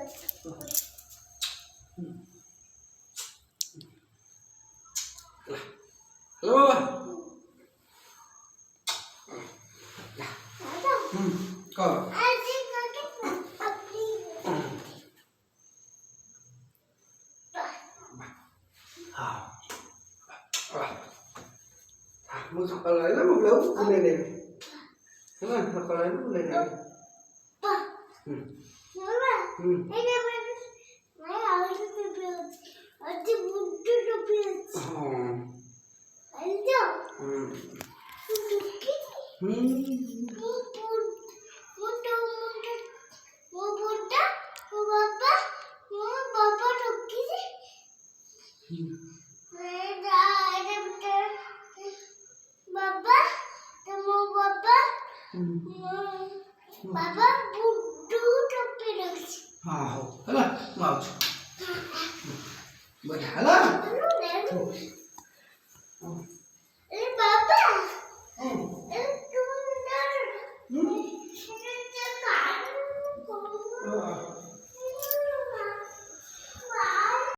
Hello. Con. Mau sekolah lagi mau belum? Boleh deh. Jangan sekolah lagi boleh deh. Papa butuh topi lagi. Alah, mau. Berhala. Ini Papa.